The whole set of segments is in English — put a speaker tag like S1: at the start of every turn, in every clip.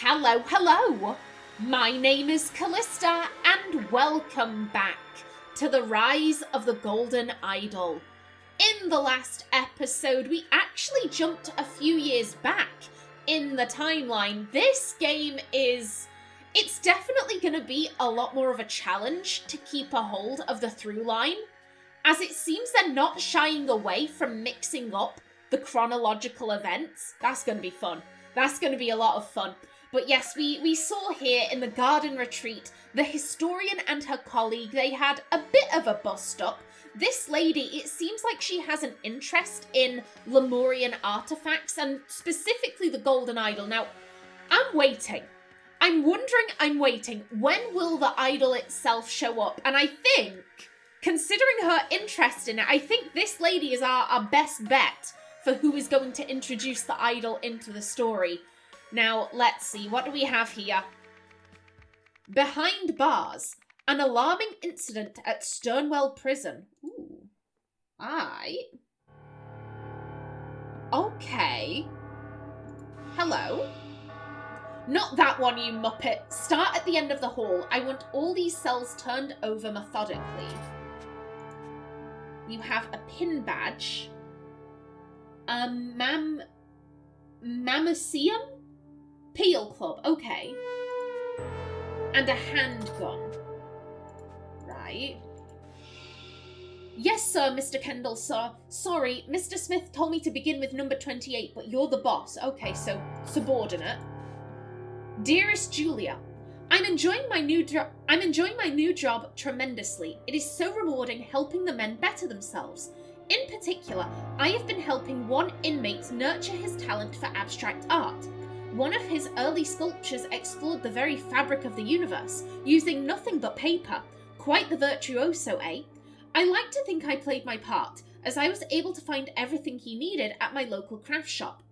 S1: Hello, hello! My name is Kallista, and welcome back to the Rise of the Golden Idol. In the last episode, we actually jumped a few years back in the timeline. This game it's definitely going to be a lot more of a challenge to keep a hold of the through line, as it seems they're not shying away from mixing up the chronological events. That's going to be fun. That's going to be a lot of fun. But yes, we saw here in the garden retreat, the historian and her colleague, they had a bit of a bust-up. This lady, it seems like she has an interest in Lemurian artifacts, and specifically the Golden Idol. Now, I'm waiting. I'm waiting. When will the idol itself show up? And I think, considering her interest in it, I think this lady is our best bet for who is going to introduce the idol into the story. Now, let's see, what do we have here? Behind bars, an alarming incident at Sternwall Prison. Ooh. Okay. Hello? Not that one, you muppet. Start at the end of the hall. I want all these cells turned over methodically. You have a pin badge. A Mammoseum? Peel Club, okay. And a handgun. Right. Yes, sir, Mr. Kendall, sir. Sorry, Mr. Smith told me to begin with number 28, but you're the boss. Okay, so subordinate. Dearest Julia, I'm enjoying my new job tremendously. It is so rewarding helping the men better themselves. In particular, I have been helping one inmate nurture his talent for abstract art. One of his early sculptures explored the very fabric of the universe, using nothing but paper. Quite the virtuoso, eh? I like to think I played my part, as I was able to find everything he needed at my local craft shop.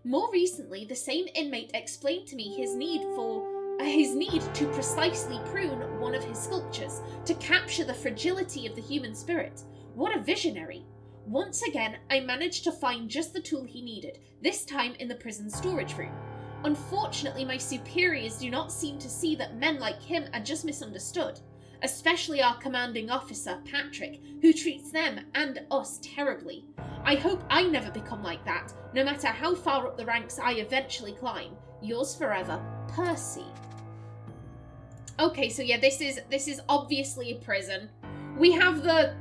S1: More recently, the same inmate explained to me his need to precisely prune one of his sculptures, to capture the fragility of the human spirit. What a visionary! Once again, I managed to find just the tool he needed, this time in the prison storage room. Unfortunately, my superiors do not seem to see that men like him are just misunderstood, especially our commanding officer, Patrick, who treats them and us terribly. I hope I never become like that, no matter how far up the ranks I eventually climb. Yours forever, Percy. Okay, so yeah, this is obviously a prison. We have the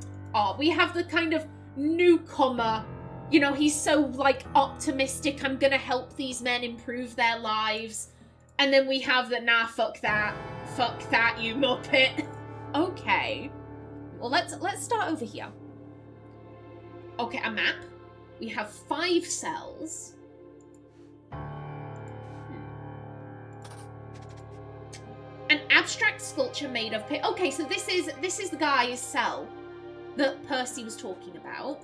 S1: kind of newcomer. You know, he's so, like, optimistic, I'm gonna help these men improve their lives. And then we have the, nah, fuck that, you muppet. Okay. Well, let's start over here. Okay, a map. We have 5 cells. An abstract sculpture made of paper. Okay, so this is the guy's cell that Percy was talking about.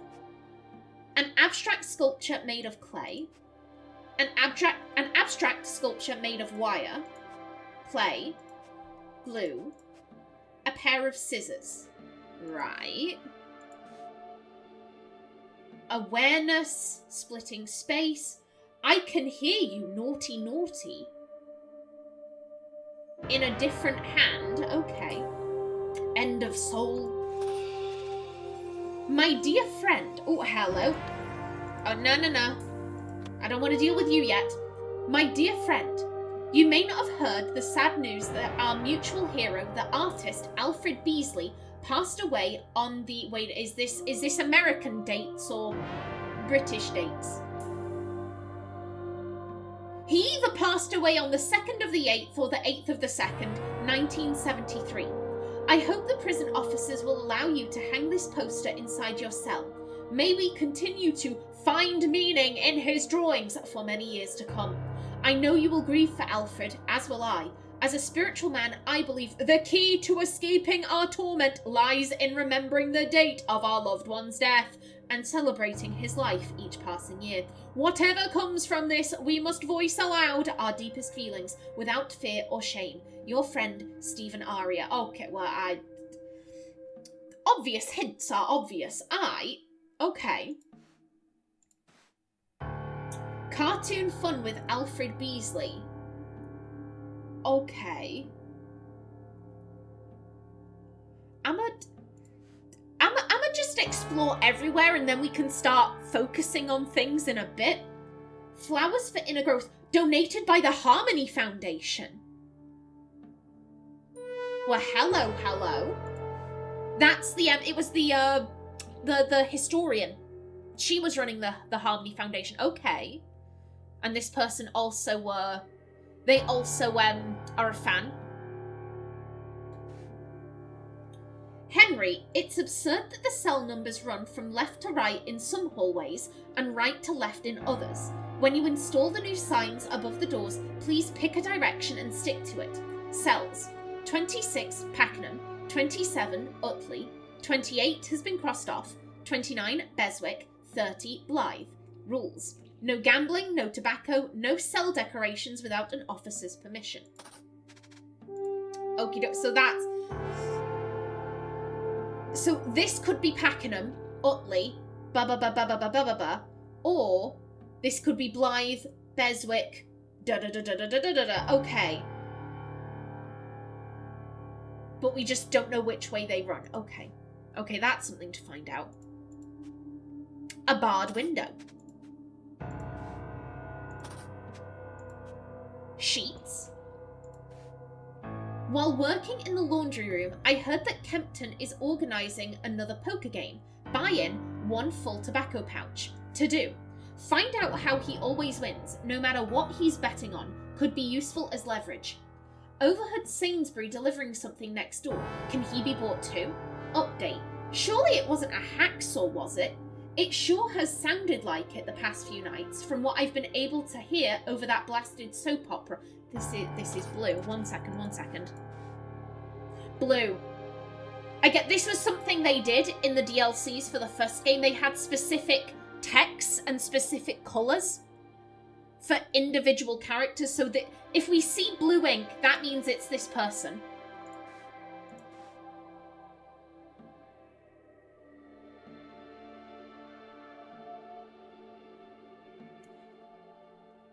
S1: An abstract sculpture made of clay, an abstract sculpture made of wire, clay, glue, a pair of scissors. Right. Awareness, splitting space. I can hear you, naughty, naughty. In a different hand. Okay. End of soul. My dear friend. Oh, hello. Oh, no. I don't want to deal with you yet. My dear friend, you may not have heard the sad news that our mutual hero, the artist Alfred Beasley, passed away on the... Wait, is this American dates or British dates? He either passed away on the 2nd of the 8th or the 8th of the 2nd, 1973. I hope the prison officers will allow you to hang this poster inside your cell. May we continue to find meaning in his drawings for many years to come. I know you will grieve for Alfred, as will I. As a spiritual man, I believe the key to escaping our torment lies in remembering the date of our loved one's death and celebrating his life each passing year. Whatever comes from this, we must voice aloud our deepest feelings without fear or shame. Your friend, Stephen Aria. Okay, well, obvious hints are obvious. Okay. Cartoon fun with Alfred Beasley. Okay. I'ma just explore everywhere and then we can start focusing on things in a bit. Flowers for inner growth, donated by the Harmony Foundation. Well, hello. That's the it was the historian. She was running the Harmony Foundation. Okay. And this person also they also are a fan. Henry, it's absurd that the cell numbers run from left to right in some hallways and right to left in others. When you install the new signs above the doors, please pick a direction and stick to it. Cells. 26, Pakenham. 27, Utley. 28 has been crossed off. 29, Beswick. 30, Blythe. Rules. No gambling, no tobacco, no cell decorations without an officer's permission. Okie doke, so this could be Pakenham, Utley, or this could be Blythe, Beswick, okay. But we just don't know which way they run. Okay, that's something to find out. A barred window. Sheets. While working in the laundry room, I heard that Kempton is organising another poker game. Buy in 1 full tobacco pouch. To do. Find out how he always wins, no matter what he's betting on. Could be useful as leverage. Overheard Sainsbury delivering something next door. Can he be bought too? Update. Surely it wasn't a hacksaw, was it? It sure has sounded like it the past few nights, from what I've been able to hear over that blasted soap opera. This is Blue. One second. Blue. I get this was something they did in the DLCs for the first game. They had specific texts and specific colours for individual characters, so that if we see blue ink, that means it's this person.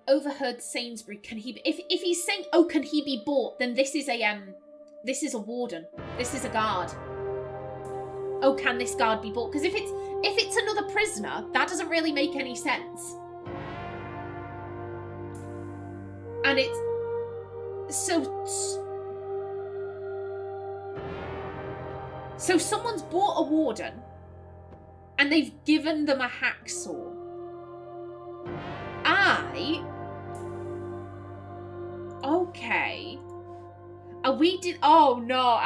S1: Overheard Sainsbury. Can he be, if he's saying, oh, can he be bought, then this is a warden. This is a guard. Oh, can this guard be bought? Because if it's another prisoner, that doesn't really make any sense. And it's so someone's bought a warden and they've given them a hacksaw. Okay. Oh no,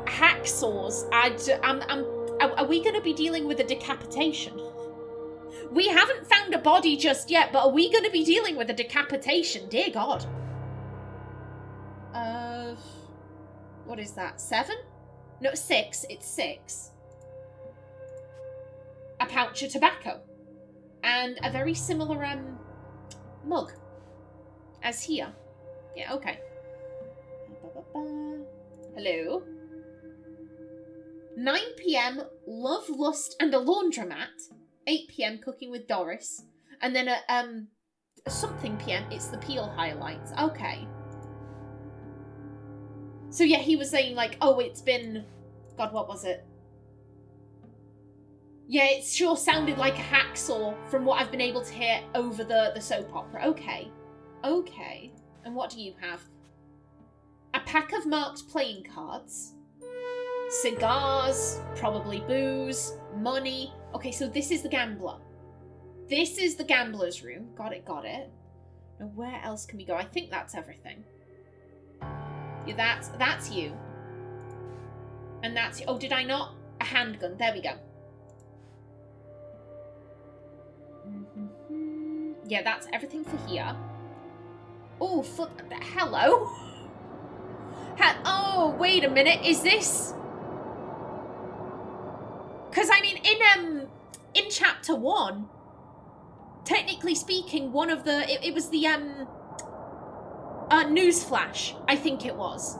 S1: hacksaws. Are we going to be dealing with a decapitation? We haven't found a body just yet, but are we going to be dealing with a decapitation? Dear God. What is that? 7? No, 6. It's 6. A pouch of tobacco. And a very similar, mug. As here. Yeah, okay. Hello. 9 p.m, Love, Lust and a Laundromat. 8 p.m, Cooking with Doris. And then at, something p.m, it's the Peel highlights. Okay. So yeah, he was saying like, oh, it's been... God, what was it? Yeah, it sure sounded like a hacksaw from what I've been able to hear over the soap opera. Okay. Okay. And what do you have? A pack of marked playing cards. Cigars. Probably booze. Money. Okay, so this is the gambler. This is the gambler's room. Got it. Now, where else can we go? I think that's everything. Yeah, that's you. And that's... Oh, did I not? A handgun. There we go. Yeah, that's everything for here. Oh, hello? Oh, wait a minute. Is this... Because, I mean, in chapter 1, technically speaking, one of the... It was the, newsflash, I think it was.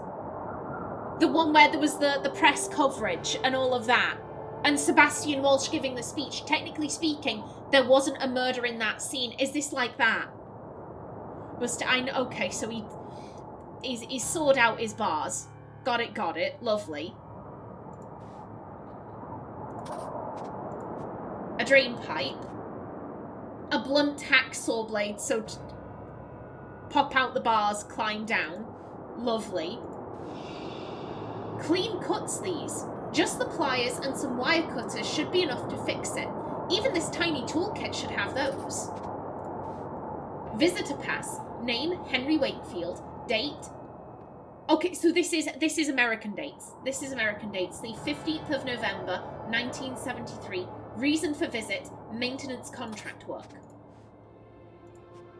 S1: The one where there was the press coverage and all of that. And Sebastian Walsh giving the speech. Technically speaking, there wasn't a murder in that scene. Is this like that? Okay, so he's sawed out his bars. Got it. Lovely. A drain pipe. A blunt hacksaw blade, so pop out the bars, climb down. Lovely. Clean cuts these. Just the pliers and some wire cutters should be enough to fix it. Even this tiny toolkit should have those. Visitor pass. Name, Henry Wakefield. Date. Okay, so this is American dates. This is American dates. The 15th of November, 1973. Reason for visit, maintenance contract work.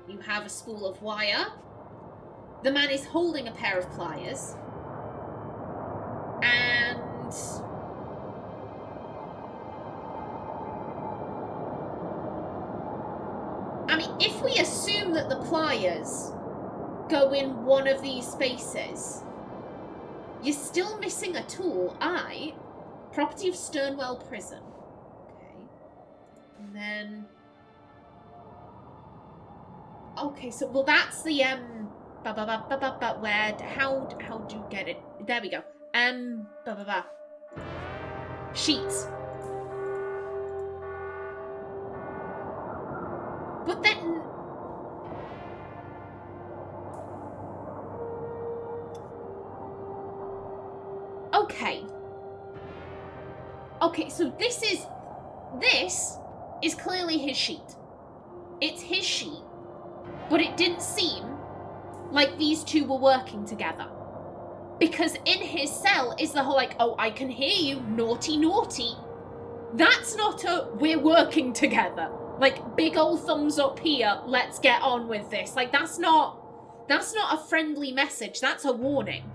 S1: You have a spool of wire. The man is holding a pair of pliers. And... I mean, if we assume that the pliers go in one of these spaces, you're still missing a tool. Property of Sternwall Prison. Okay. And then... Okay, so, well, that's the, where, how do you get it? There we go. Sheets. But then... Okay. Okay, so this is clearly his sheet. It's his sheet. But it didn't seem like these two were working together. Because in his cell is the whole like, oh, I can hear you, naughty, naughty. That's not a, we're working together. Like, big old thumbs up here, let's get on with this. Like, that's not a friendly message, that's a warning.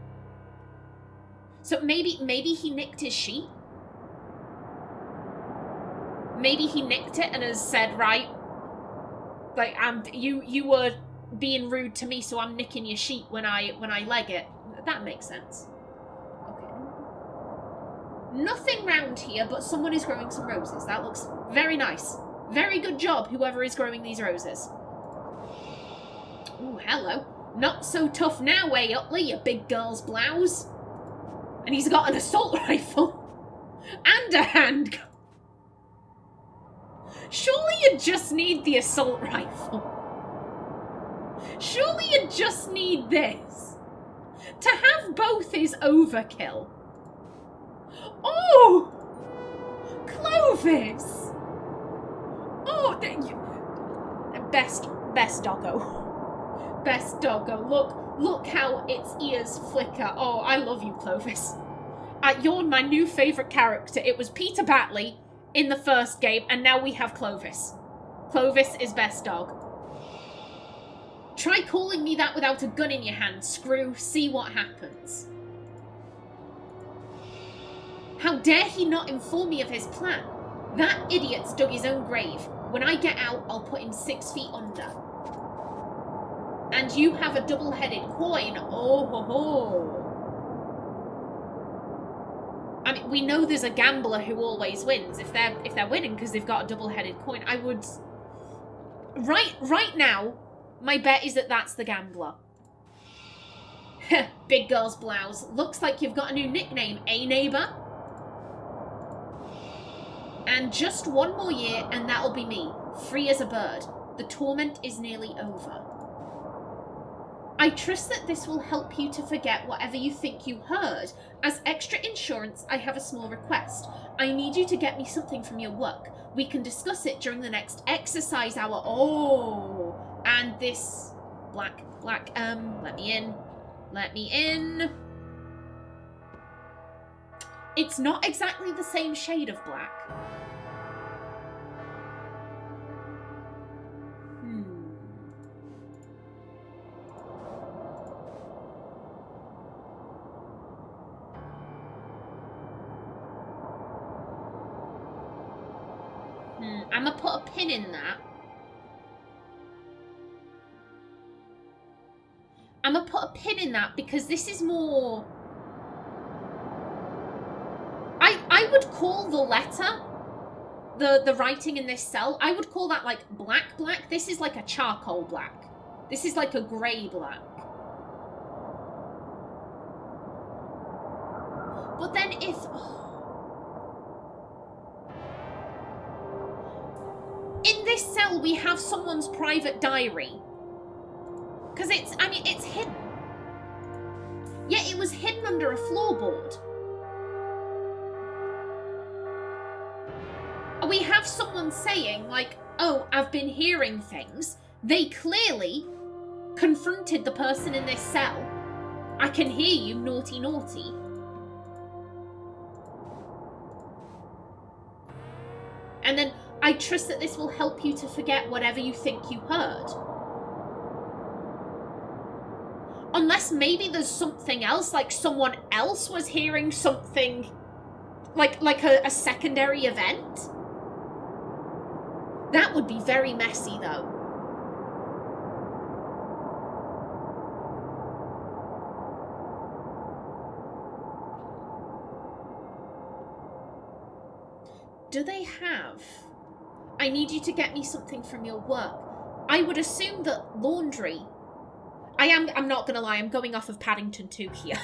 S1: So maybe he nicked his sheet. Maybe he nicked it and has said, right, like, you were being rude to me, so I'm nicking your sheet when I leg it. That makes sense. Okay. Nothing round here, but someone is growing some roses. That looks very nice. Very good job, whoever is growing these roses. Ooh, hello. Not so tough now, eh, Utley, you big girl's blouse. And he's got an assault rifle. And a handgun. Surely you just need the assault rifle. Surely you just need this. To have both is overkill. Oh! Clovis! Oh, best doggo. Best doggo. Look how its ears flicker. Oh, I love you, Clovis. You're my new favourite character. It was Peter Batley in the first game, and now we have Clovis. Clovis is best dog. Try calling me that without a gun in your hand, Screw. See what happens. How dare he not inform me of his plan? That idiot's dug his own grave. When I get out, I'll put him 6 feet under. And you have a double-headed coin. Oh ho ho. I mean, we know there's a gambler who always wins if they're winning because they've got a double-headed coin. I would right now, my bet is that that's the gambler. Big girl's blouse. Looks like you've got a new nickname, eh, neighbour? And just one more year and that'll be me, free as a bird. The torment is nearly over. I trust that this will help you to forget whatever you think you heard. As extra insurance, I have a small request. I need you to get me something from your work. We can discuss it during the next exercise hour. Oh, and this black, let me in. It's not exactly the same shade of black. I'm gonna put a pin in that. I'm gonna put a pin in that because this is more... I would call the letter, the writing in this cell, I would call that like black. This is like a charcoal black. This is like a grey black. But then if... In this cell, we have someone's private diary. Because it's, I mean, it's hidden. Yet it was hidden under a floorboard. We have someone saying, like, oh, I've been hearing things. They clearly confronted the person in this cell. I can hear you, naughty, naughty. And then, I trust that this will help you to forget whatever you think you heard. Unless maybe there's something else, like someone else was hearing something, like a secondary event. That would be very messy, though. Do they have... I need you to get me something from your work. I would assume that laundry... I'm not gonna lie, I'm going off of Paddington 2 here.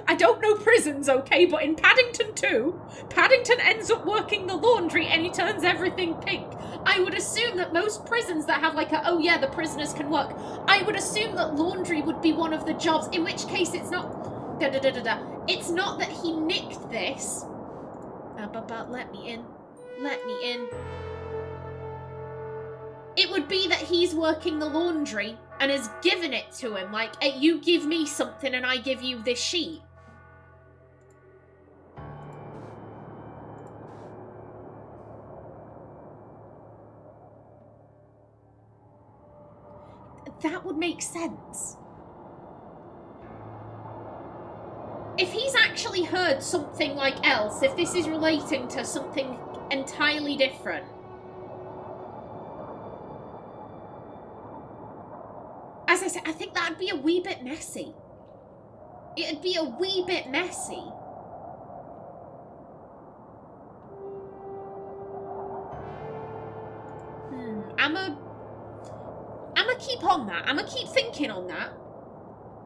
S1: I don't know prisons, okay, but in Paddington 2, Paddington ends up working the laundry and he turns everything pink. I would assume that most prisons that have like a, oh yeah, the prisoners can work, I would assume that laundry would be one of the jobs, in which case it's not... It's not that he nicked this. But let me in. Let me in. It would be that he's working the laundry and has given it to him. Like, hey, you give me something and I give you this sheet. That would make sense. If he's actually heard something like else, if this is relating to something entirely different, as I said, I think that'd be a wee bit messy. It'd be a wee bit messy. I'ma keep on that. I'ma keep thinking on that.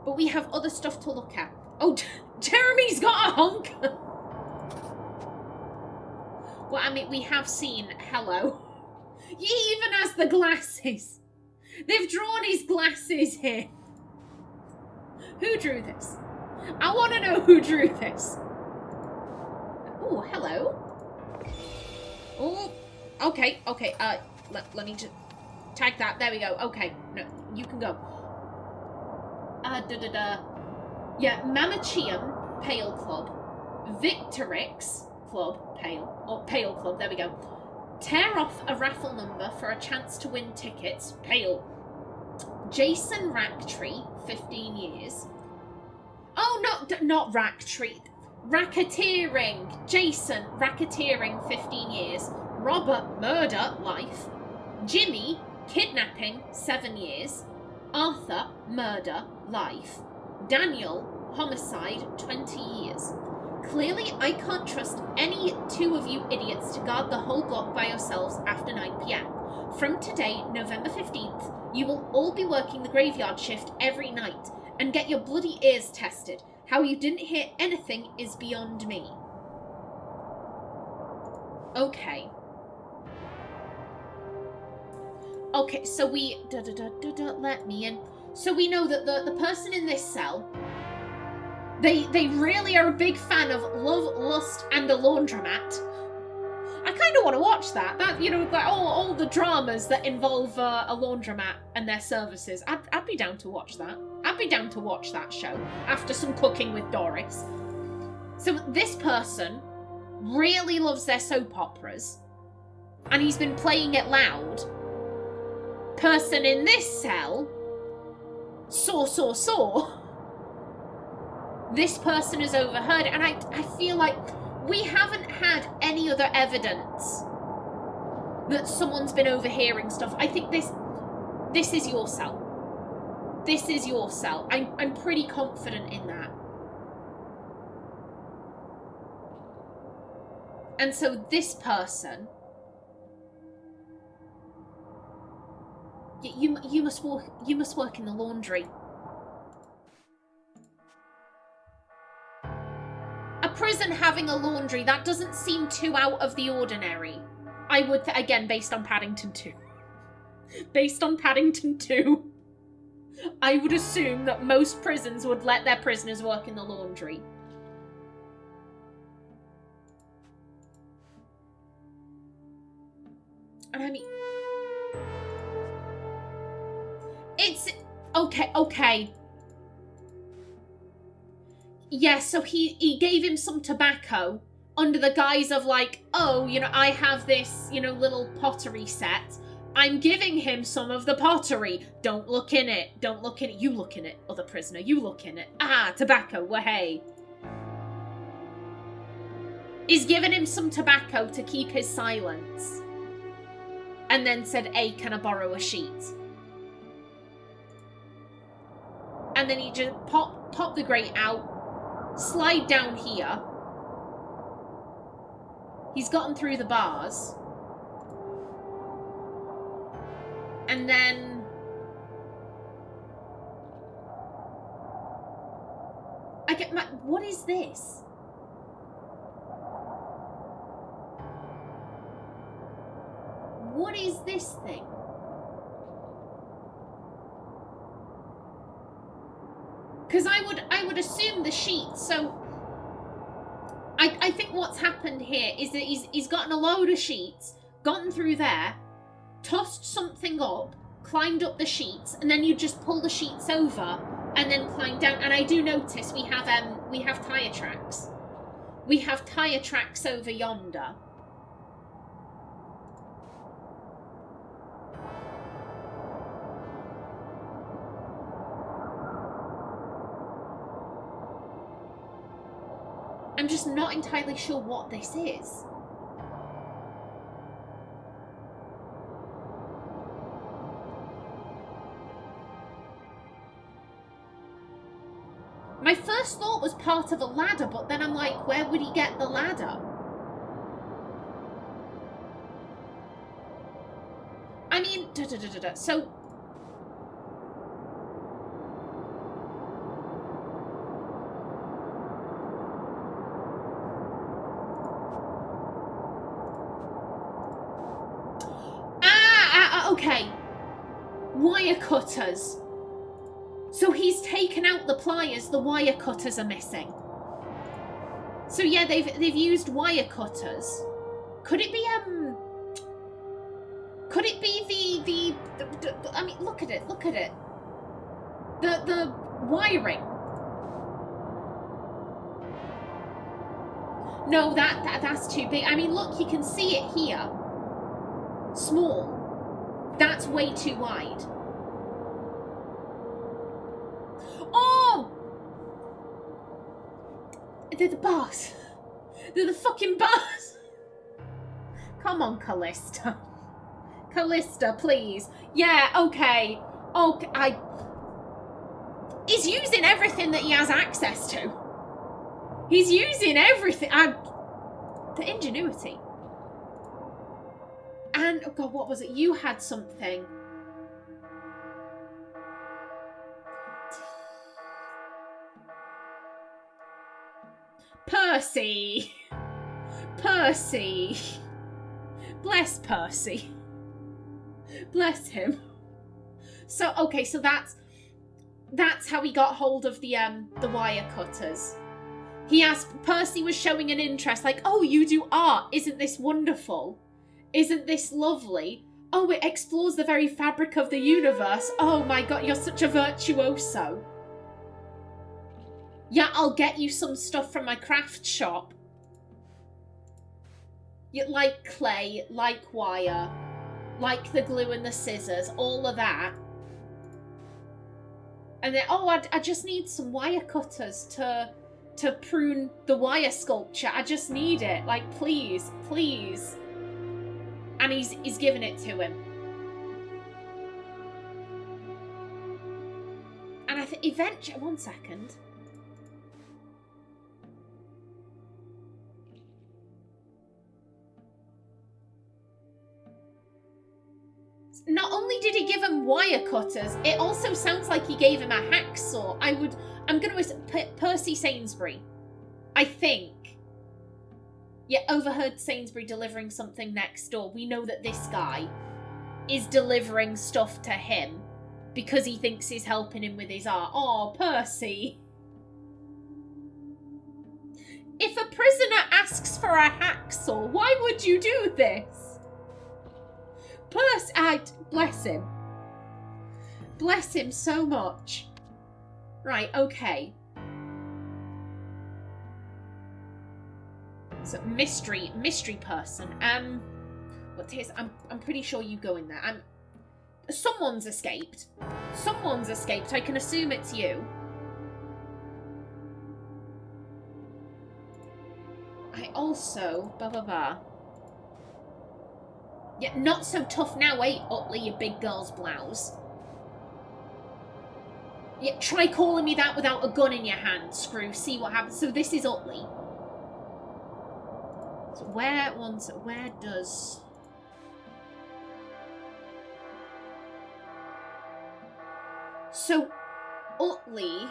S1: But we have other stuff to look at. Oh, Jeremy's got a honker. Well, I mean, we have seen hello. He even has the glasses. They've drawn his glasses here. Who drew this? I want to know who drew this. Oh, hello. Oh, okay. Let me just tag that. There we go. Okay, no, you can go. Yeah, Mamachium Pale Club, Victorix Club Pale, or Pale Club. There we go. Tear off a raffle number for a chance to win tickets. Pale. Jason Racktree, 15 years. Oh, not Racktree. Racketeering. Jason, racketeering, 15 years. Robert, murder, life. Jimmy, kidnapping, 7 years. Arthur, murder, life. Daniel, homicide, 20 years. Clearly, I can't trust any two of you idiots to guard the whole block by yourselves after 9 PM. From today, November 15th, you will all be working the graveyard shift every night and get your bloody ears tested. How you didn't hear anything is beyond me. Okay. Okay, so we... let me in. So we know that the person in this cell... They really are a big fan of love, lust, and a laundromat. I kind of want to watch that. That, you know, like all the dramas that involve a laundromat and their services. I'd be down to watch that. I'd be down to watch that show after some cooking with Doris. So this person really loves their soap operas, and he's been playing it loud. Person in this cell saw. This person has overheard it, and I feel like we haven't had any other evidence that someone's been overhearing stuff. I think this is your cell. This is your cell. I'm pretty confident in that. And so this person, you must work in the laundry. prison having a laundry, that doesn't seem too out of the ordinary. I would, again, based on Paddington 2. Based on Paddington 2, I would assume that most prisons would let their prisoners work in the laundry. And I mean... It's... Okay. Yeah, so he gave him some tobacco under the guise of like, oh, you know, I have this, you know, little pottery set. I'm giving him some of the pottery. Don't look in it. Don't look in it. You look in it, other prisoner. You look in it. Ah, tobacco. Wahey. He's given him some tobacco to keep his silence. And then said, hey, can I borrow a sheet? And then he just pop the grate out, slide down here. He's gotten through the bars. And then... what is this? What is this thing? Because I would assume the sheet, so... I think what's happened here is that he's gotten a load of sheets, gotten through there, tossed something up, climbed up the sheets, and then you just pull the sheets over and then climb down. And I do notice we have tyre tracks. We have tyre tracks over yonder. I'm just not entirely sure what this is. My first thought was part of a ladder, but then I'm like, where would he get the ladder? I mean, so... Okay. Wire cutters. So he's taken out the pliers, the wire cutters are missing. So yeah, they've used wire cutters. Could it be the I mean, look at it. The wiring. No, that's too big. I mean, look, you can see it here. Small. That's way too wide. Oh! They're the bars. They're the fucking bars. Come on, Callista. Callista, please. Yeah, okay. Okay, He's using everything that he has access to. He's using everything. The ingenuity. And, oh God, what was it? You had something. Percy. Percy. Bless Percy. Bless him. So, okay, so that's how he got hold of the wire cutters. He asked, Percy was showing an interest, like, oh, you do art. Isn't this wonderful? Isn't this lovely? Oh, it explores the very fabric of the universe. Oh my God, you're such a virtuoso. Yeah, I'll get you some stuff from my craft shop. You like clay, like wire, like the glue and the scissors, all of that. And then, oh, I just need some wire cutters to prune the wire sculpture. I just need it. Like, please, please. And he's given it to him. And I think eventually... One second. Not only did he give him wire cutters, it also sounds like he gave him a hacksaw. I'm going to... Percy Sainsbury. I think. Yeah, overheard Sainsbury delivering something next door. We know that this guy is delivering stuff to him because he thinks he's helping him with his art. Oh, Percy. If a prisoner asks for a hacksaw, why would you do this? Percy, bless him. Bless him so much. Right, okay. So, mystery person. What's his? I'm pretty sure you go in there. Someone's escaped. Someone's escaped. I can assume it's you. I also... Yeah, not so tough now, eh, Utley, you big girl's blouse. Yeah, try calling me that without a gun in your hand, Screw. See what happens. So this is Utley. So where does... So, Utley...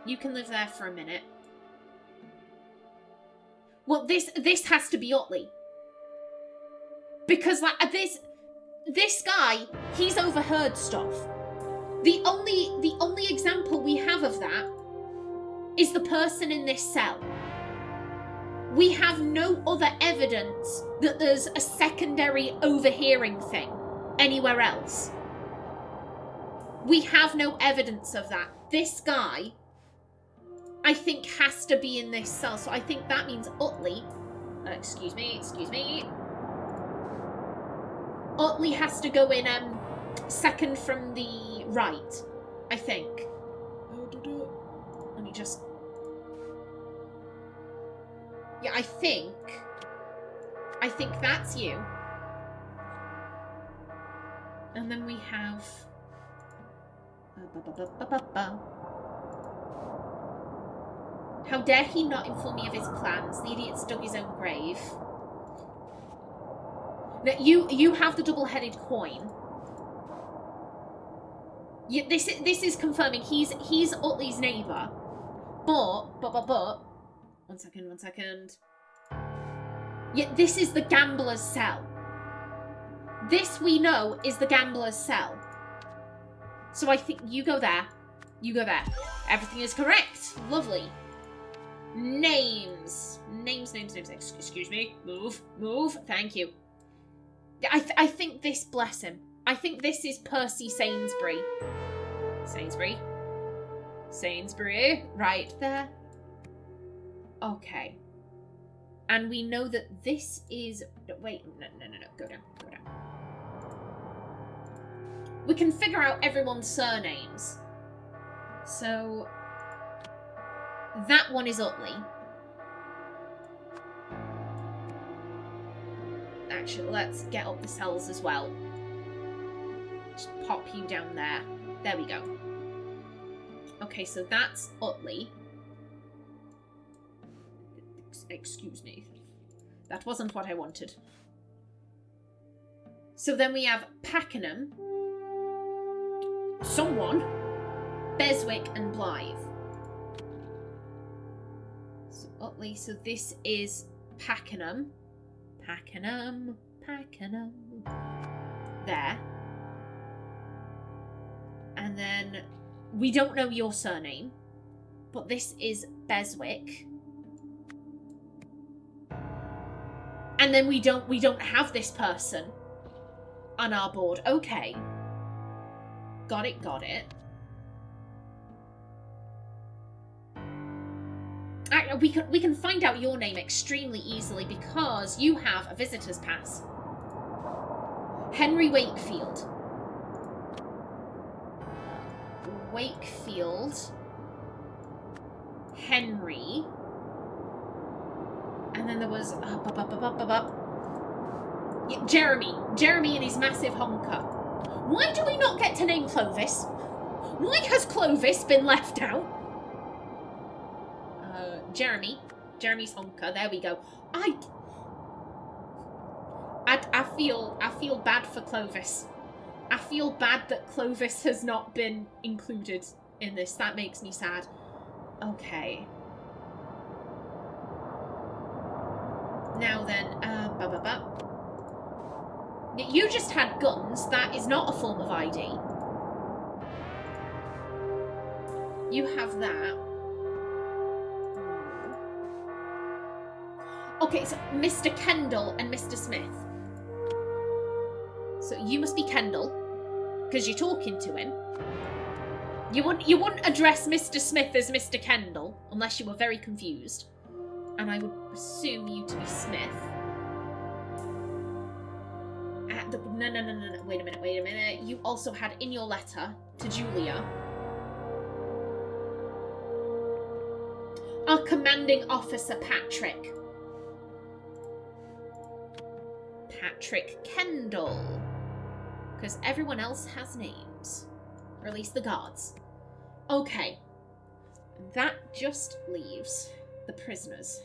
S1: You can live there for a minute. Well, this has to be Utley. Because, like, this guy, he's overheard stuff. The only example we have of that is the person in this cell. We have no other evidence that there's a secondary overhearing thing anywhere else. We have no evidence of that. This guy, I think, has to be in this cell. So I think that means Utley... excuse me. Utley has to go in second from the right, I think. Let me just... Yeah, I think that's you. And then we have... How dare he not inform me of his plans? The idiot's dug his own grave. Now, you have the double-headed coin. This is confirming he's Utley's neighbour. But... One second. Yeah, this is the gambler's cell. This, we know, is the gambler's cell. So I think you go there. You go there. Everything is correct. Lovely. Names. Excuse me. Move. Thank you. I think this, bless him. I think this is Percy Sainsbury. Sainsbury. Right there. Okay. And we know that this is... Wait, no. Go down. We can figure out everyone's surnames. So... That one is Utley. Actually, let's get up the cells as well. Just pop you down there. There we go. Okay, so that's Utley. Excuse me. That wasn't what I wanted. So then we have Pakenham, someone, Beswick and Blythe. So Utley, so this is Pakenham. There. And then we don't know your surname, but this is Beswick. And then we don't have this person on our board. Okay. Got it. We can find out your name extremely easily because you have a visitor's pass. Henry Wakefield. Henry. And then there was... Yeah, Jeremy and his massive honker. Why do we not get to name Clovis? Why has Clovis been left out? Jeremy's honker. There we go. I feel bad for Clovis. I feel bad that Clovis has not been included in this. That makes me sad. Okay. Now then, you just had guns. That is not a form of ID. You have that. Okay, so Mr. Kendall and Mr. Smith. So you must be Kendall, because you're talking to him. You wouldn't address Mr. Smith as Mr. Kendall, unless you were very confused. And I would assume you to be Smith. No. Wait a minute. You also had in your letter to Julia our commanding officer, Patrick. Patrick Kendall. Because everyone else has names. Or at least the guards. Okay. That just leaves the prisoners.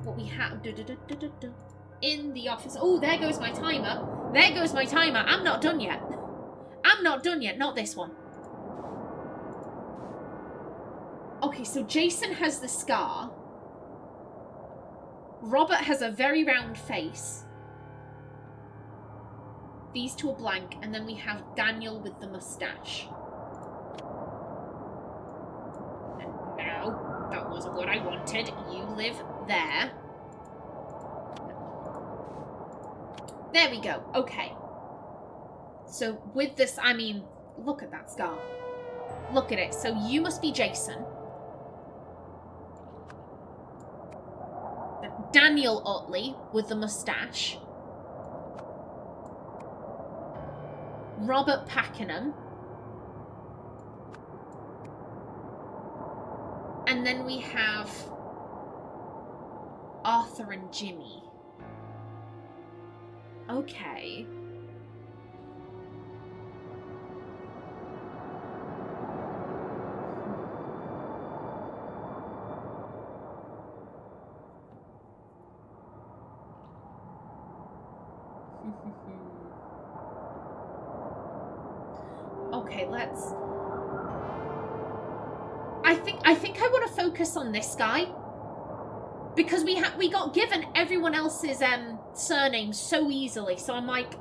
S1: What we have in the office. Oh, there goes my timer. There goes my timer. I'm not done yet. I'm not done yet. Not this one. Okay, so Jason has the scar. Robert has a very round face. These two are blank, and then we have Daniel with the mustache. No, that wasn't what I wanted. You live there. There we go. Okay. So with this, I mean, look at that scar. Look at it. So you must be Jason. Daniel Utley with the mustache. Robert Pakenham. And then we have Arthur and Jimmy. Okay. Okay, let's... I think I want to focus on this guy. Because we got given everyone else's surname so easily, so I'm like,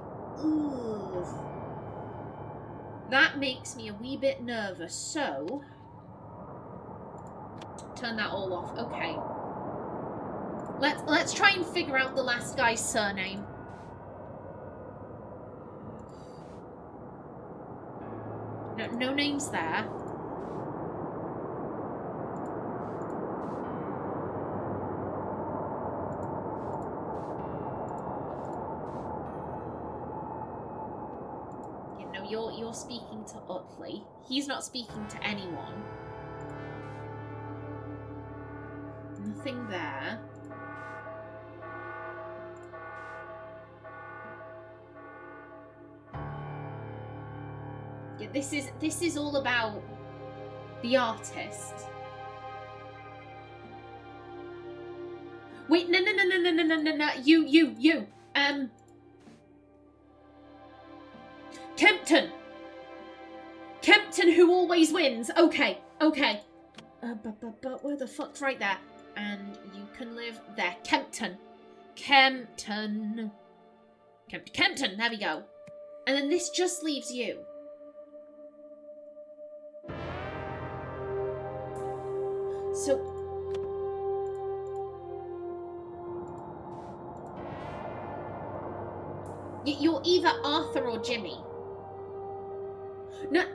S1: ooh. That makes me a wee bit nervous, so... Turn that all off. Okay. Let's try and figure out the last guy's surname. No names there. You know, you're speaking to Utley. He's not speaking to anyone. Nothing there. Yeah, this is all about the artist. Wait, no. You. Kempton, who always wins. Okay. But where the fuck's right there? And you can live there. Kempton. There we go. And then this just leaves you. So, you're either Arthur or Jimmy. No,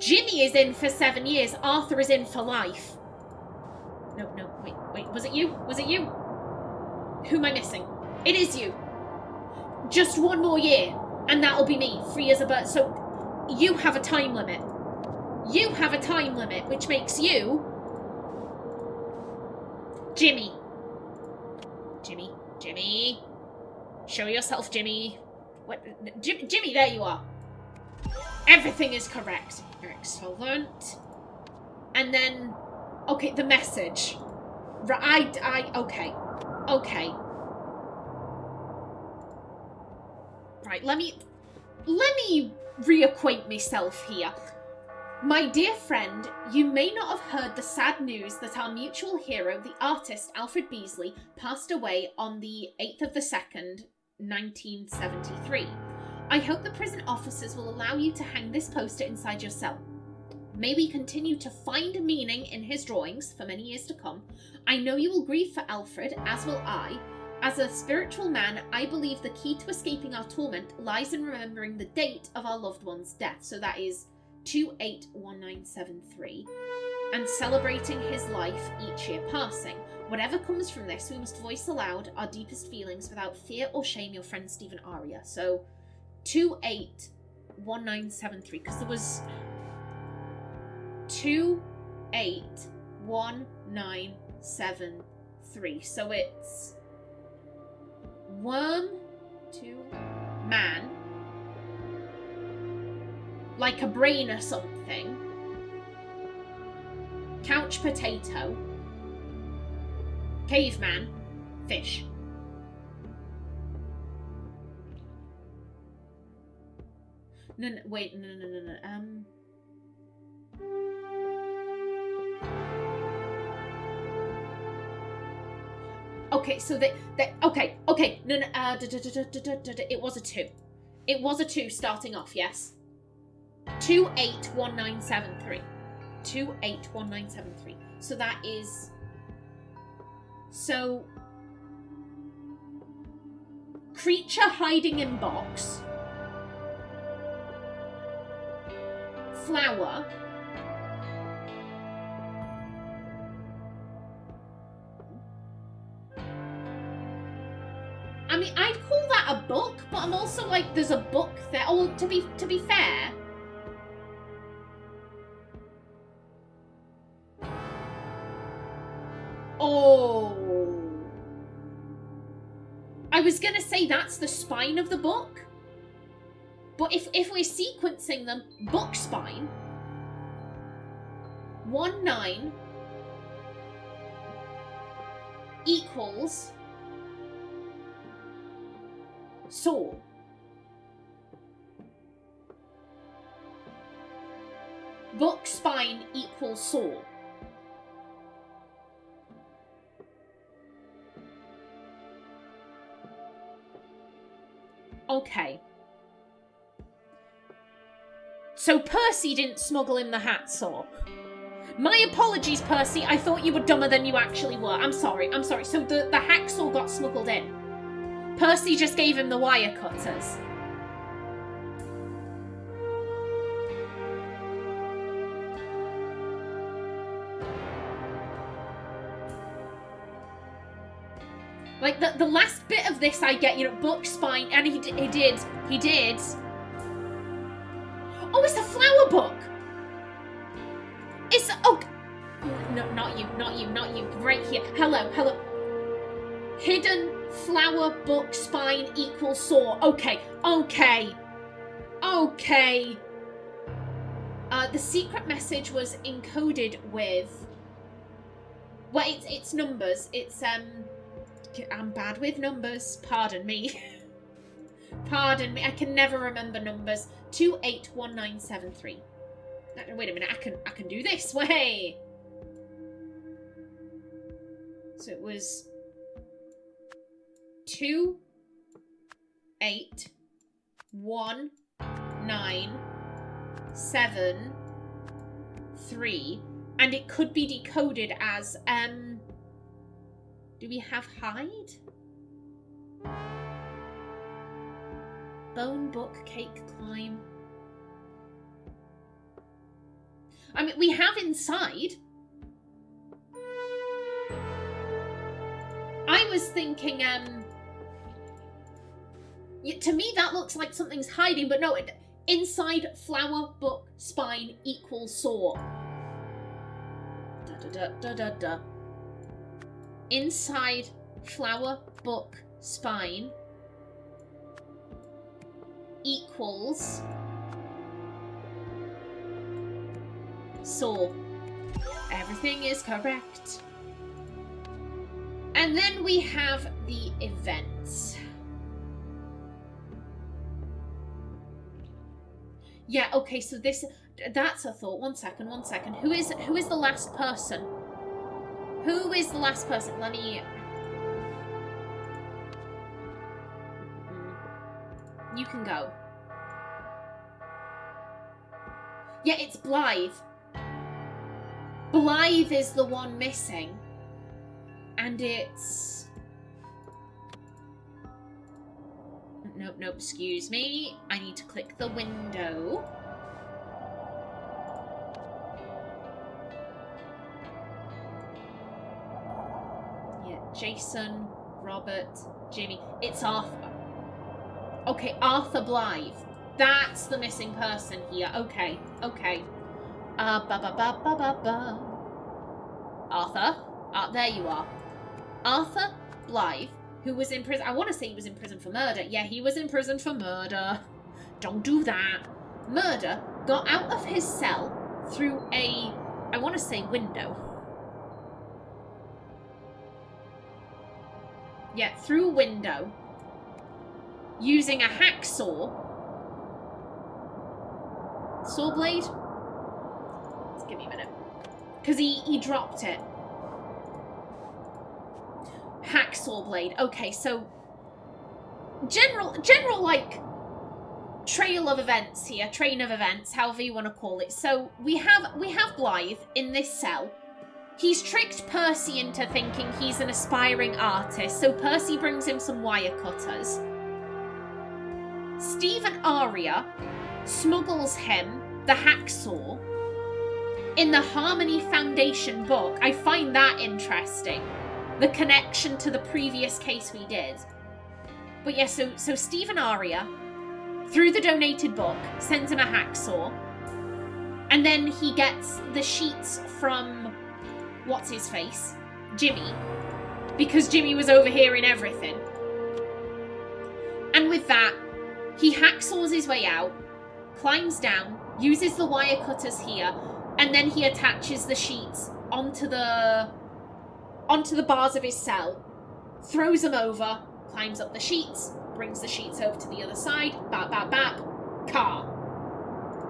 S1: Jimmy is in for 7 years. Arthur is in for life. No, wait, was it you? Who am I missing? It is you. Just 1 more year, and that'll be me, free as a bird. So, you have a time limit. Which makes you... Jimmy. Show yourself, Jimmy. What? Jimmy, there you are. Everything is correct. Excellent. And then, okay, the message. Okay. Right, let me reacquaint myself here. My dear friend, you may not have heard the sad news that our mutual hero, the artist Alfred Beasley, passed away on the 8th of the 2nd, 1973. I hope the prison officers will allow you to hang this poster inside your cell. May we continue to find meaning in his drawings for many years to come. I know you will grieve for Alfred, as will I. As a spiritual man, I believe the key to escaping our torment lies in remembering the date of our loved one's death. So that is 281973. And celebrating his life each year passing. Whatever comes from this, we must voice aloud our deepest feelings without fear or shame, your friend Stephen Aria. So 281973, because there was 281973. So it's worm to man, like a brain or something. Couch potato. Caveman. Fish. No, wait, no. Okay, so okay, no, it was a 2. It was a 2 starting off, yes. 281973. 281973. So that is... So... Creature hiding in box. Flower. I mean, I'd call that a book, but I'm also like, there's a book there. Oh, to be fair... Oh. I was going to say that's the spine of the book. But if we're sequencing them, book spine, 19 equals saw. Book spine equals saw. Okay. So Percy didn't smuggle in the hacksaw. My apologies, Percy. I thought you were dumber than you actually were. I'm sorry. So the hacksaw got smuggled in. Percy just gave him the wire cutters. Like, the last bit of this I get, you know, book spine, and he did. Oh, it's a flower book! It's, oh, no, not you, right here. Hello. Hidden flower book spine equals saw. Okay. The secret message was encoded with, well, it's numbers. It's, I'm bad with numbers. Pardon me. I can never remember numbers. 281973. Wait a minute. I can do this. Way. So it was 281973, and it could be decoded as do we have hide? Bone book, cake, climb. I mean, we have inside. I was thinking, to me that looks like something's hiding, but no, inside flower book spine equals saw. Inside flower book spine equals saw. Everything is correct. And then we have the events. Yeah, okay, so this, That's a thought. One second. Who is the last person? Who is the last person? Let me... You can go. Yeah, it's Blythe. Blythe is the one missing. And it's... Nope, excuse me. I need to click the window. Yeah, Jason, Robert, Jimmy. It's Arthur. Okay, Arthur Blythe. That's the missing person here. Okay. Arthur? There you are. Arthur Blythe, who was in prison. I want to say he was in prison for murder. Yeah, he was in prison for murder. Don't do that. Murder got out of his cell through a, I want to say, window. Yeah, through a window. Using a hacksaw. Saw blade? Just give me a minute. Because he dropped it. Hacksaw blade. Okay, so general like trail of events here, train of events, however you want to call it. So we have Blythe in this cell. He's tricked Percy into thinking he's an aspiring artist, so Percy brings him some wire cutters. Stephen Aria smuggles him the hacksaw in the Harmony Foundation book. I find that interesting. The connection to the previous case we did. But yeah, so Stephen Aria, through the donated book, sends him a hacksaw. And then he gets the sheets from, what's-his-face? Jimmy. Because Jimmy was overhearing everything. And with that, he hacksaws his way out, climbs down, uses the wire cutters here, and then he attaches the sheets onto the bars of his cell, throws them over, climbs up the sheets, brings the sheets over to the other side, bap, bap, bap, car.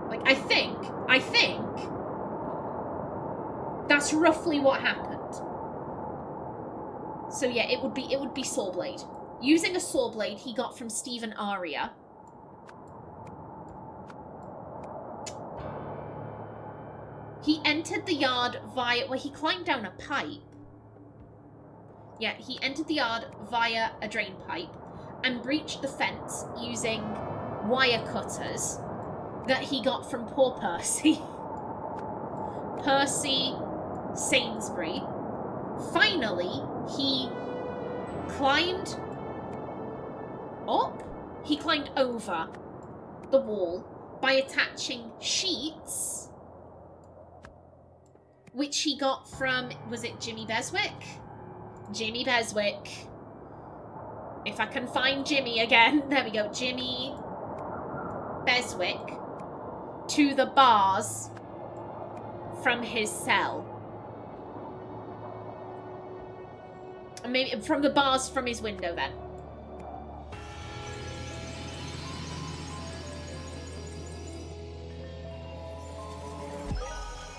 S1: Like, I think that's roughly what happened. So yeah, it would be saw blade. Using a saw blade he got from Stephen Aria. He entered the yard via... Well, he climbed down a pipe. Yeah, he entered the yard via a drain pipe and breached the fence using wire cutters that he got from poor Percy. Percy Sainsbury. Finally, he climbed up? He climbed over the wall by attaching sheets, which he got from, was it Jimmy Beswick? Jimmy Beswick. If I can find Jimmy again. There we go. Jimmy Beswick to the bars from his cell. Maybe from the bars from his window then.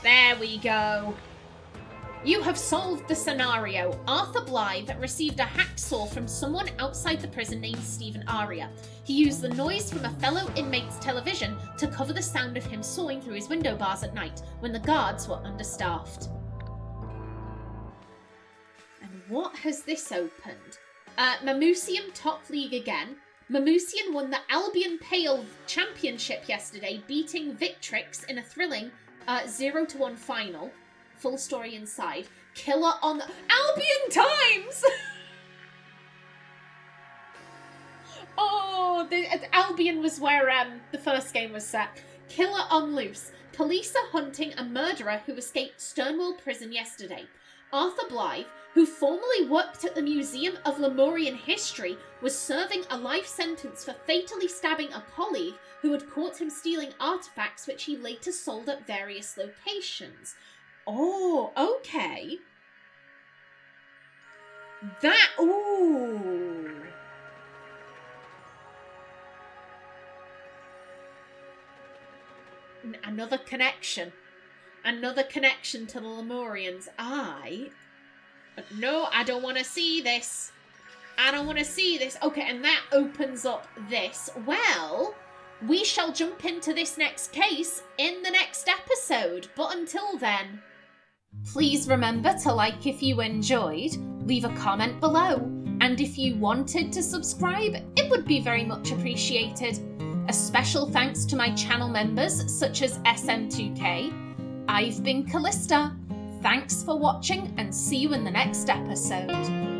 S1: There we go. You have solved the scenario. Arthur Blythe received a hacksaw from someone outside the prison named Stephen Aria. He used the noise from a fellow inmate's television to cover the sound of him sawing through his window bars at night when the guards were understaffed. And what has this opened? Mamusium top league again. Mamusian won the Albion Pale Championship yesterday, beating Victrix in a thrilling 0-1 final. Full story inside. Killer on the... Albion Times! Oh, Albion was where the first game was set. Killer on loose. Police are hunting a murderer who escaped Sternwall Prison yesterday. Arthur Blythe, who formerly worked at the Museum of Lemurian History, was serving a life sentence for fatally stabbing a colleague who had caught him stealing artifacts which he later sold at various locations. Oh, okay. That, ooh. another connection. Another connection to the Lemurians. No, I don't want to see this. I don't want to see this. Okay, and that opens up this. Well, we shall jump into this next case in the next episode. But until then, please remember to like if you enjoyed, leave a comment below, and if you wanted to subscribe, it would be very much appreciated. A special thanks to my channel members such as SM2K. I've been Kallista. Thanks for watching and see you in the next episode.